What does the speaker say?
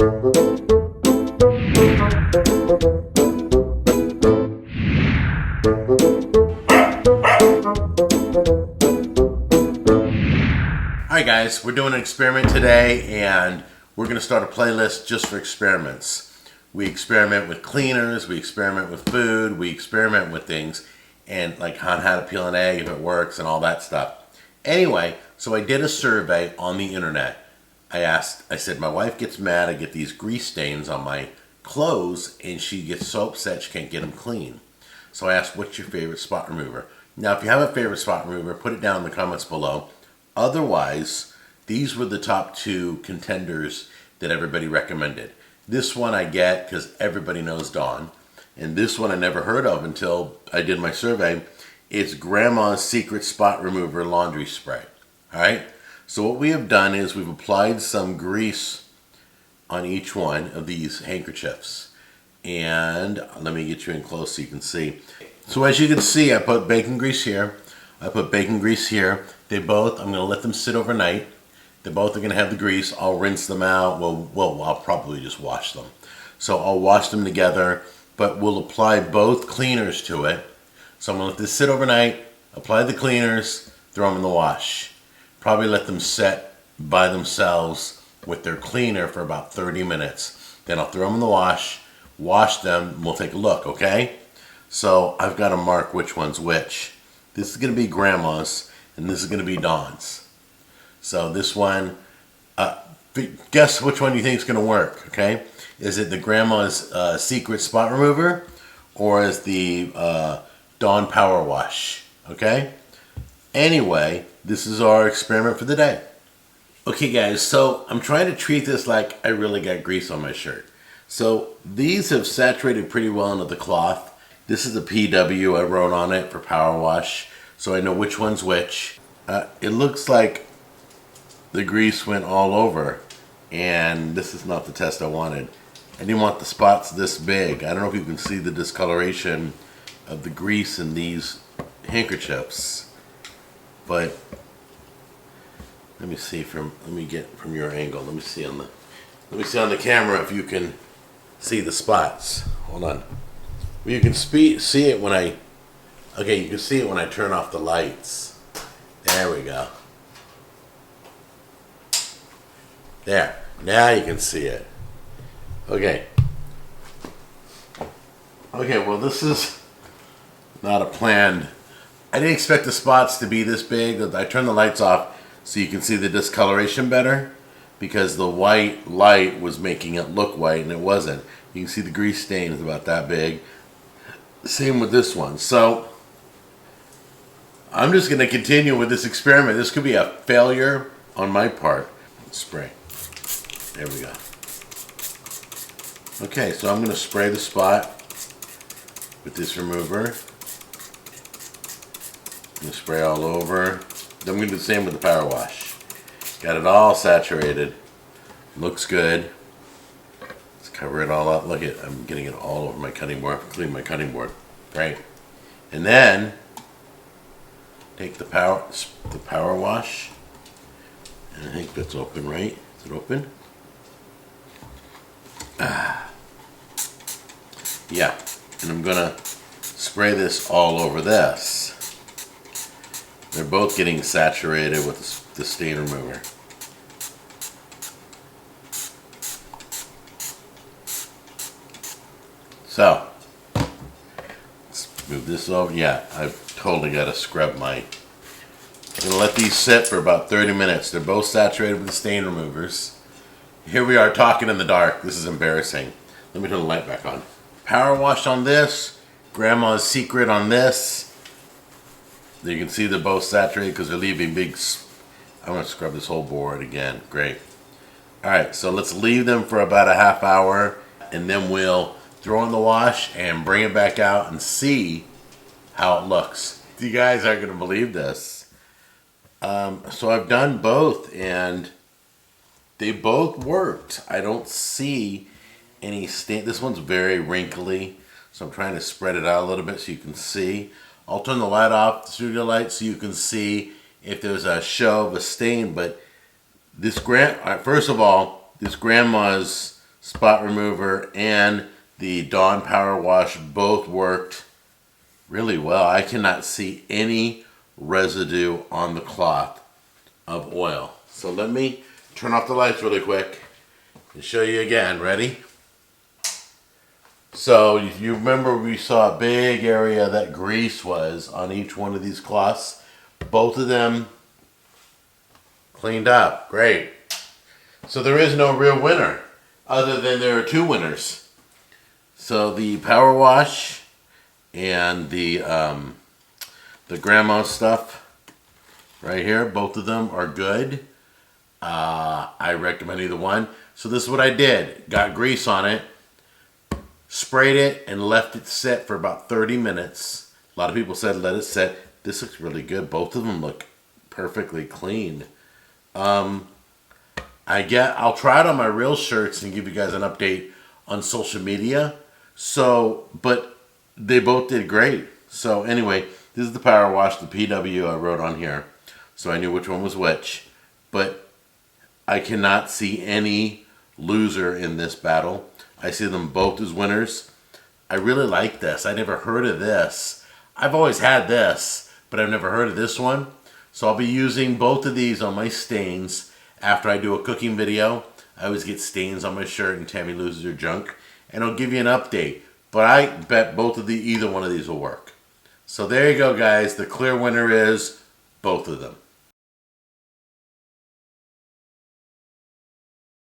Alright guys, we're doing an experiment today and we're going to start a playlist just for experiments. We experiment with cleaners, we experiment with food, we experiment with things and like on how to peel an egg if it works and all that stuff. Anyway, so I did a survey on the internet. I said my wife gets mad, I get these grease stains on my clothes and she gets so upset she can't get them clean. So I asked, what's your favorite spot remover? Now if you have a favorite spot remover, put it down in the comments below. Otherwise, these were the top 2 contenders that everybody recommended. This one I get because everybody knows Dawn. And this one I never heard of until I did my survey. It's Grandma's Secret Spot Remover Laundry Spray. Alright? So what we have done is we've applied some grease on each one of these handkerchiefs. And let me get you in close so you can see. So as you can see, I put bacon grease here. I put bacon grease here. I'm going to let them sit overnight. They both are going to have the grease. I'll rinse them out. Well, I'll probably just wash them. So I'll wash them together, but we'll apply both cleaners to it. So I'm going to let this sit overnight, apply the cleaners, throw them in the wash. Probably let them set by themselves with their cleaner for about 30 minutes. Then I'll throw them in the wash them, and we'll take a look, okay? So I've got to mark which one's which. This is going to be Grandma's, and this is going to be Dawn's. So this one, guess which one you think is going to work, okay? Is it the Grandma's Secret Spot Remover, or is the Dawn PowerWash, okay? Anyway, this is our experiment for the day. Okay guys, so I'm trying to treat this like I really got grease on my shirt. So these have saturated pretty well into the cloth. This is a PW I wrote on it for PowerWash, so I know which one's which. It looks like the grease went all over, and this is not the test I wanted. I didn't want the spots this big. I don't know if you can see the discoloration of the grease in these handkerchiefs, but let me get from your angle. Let me see on the camera if you can see the spots. Hold on. Well, you can see it when I turn off the lights. There we go. There. Now you can see it. Okay. Okay, well this is not a planned. I didn't expect the spots to be this big. I turned the lights off so you can see the discoloration better because the white light was making it look white and it wasn't. You can see the grease stain is about that big. Same with this one. So I'm just going to continue with this experiment. This could be a failure on my part. Spray. There we go. Okay, so I'm going to spray the spot with this remover. I'm going to spray all over. Then I'm going to do the same with the PowerWash. Got it all saturated. Looks good. Cover it all up. Look at, I'm getting it all over my cutting board. Clean my cutting board, right? And then take the PowerWash, and I think that's open, right? Is it open? Yeah. And I'm gonna spray this all over this. They're both getting saturated with the stain remover. So, let's move this over. Yeah, I've totally got to scrub my... I'm going to let these sit for about 30 minutes. They're both saturated with the stain removers. Here we are talking in the dark. This is embarrassing. Let me turn the light back on. PowerWash on this. Grandma's Secret on this. You can see they're both saturated because they're leaving big... I'm going to scrub this whole board again. Great. Alright, so let's leave them for about a half hour and then we'll throw in the wash and bring it back out and see how it looks. You guys aren't going to believe this. So I've done both and they both worked. I don't see any stain. This one's very wrinkly, so I'm trying to spread it out a little bit so you can see. I'll turn the light off, the studio light, so you can see if there's a show of a stain. But this first of all, this Grandma's spot remover and the Dawn Power Wash both worked really well. I cannot see any residue on the cloth of oil. So let me turn off the lights really quick and show you again. Ready? So you remember we saw a big area that grease was on each one of these cloths. Both of them cleaned up. Great. So there is no real winner, other than there are two winners. So the Power Wash and the grandma stuff right here, both of them are good. I recommend either one. So this is what I did. Got grease on it, sprayed it, and left it sit for about 30 minutes. A lot of people said let it sit. This looks really good. Both of them look perfectly clean. I'll try it on my real shirts and give you guys an update on social media. But they both did great. So anyway, this is the Power Wash, the PW I wrote on here. So I knew which one was which. But I cannot see any loser in this battle. I see them both as winners. I really like this. I never heard of this. I've always had this, but I've never heard of this one. So I'll be using both of these on my stains after I do a cooking video. I always get stains on my shirt and Tammy loses her junk. And I'll give you an update. But I bet either one of these will work. So there you go, guys. The clear winner is both of them.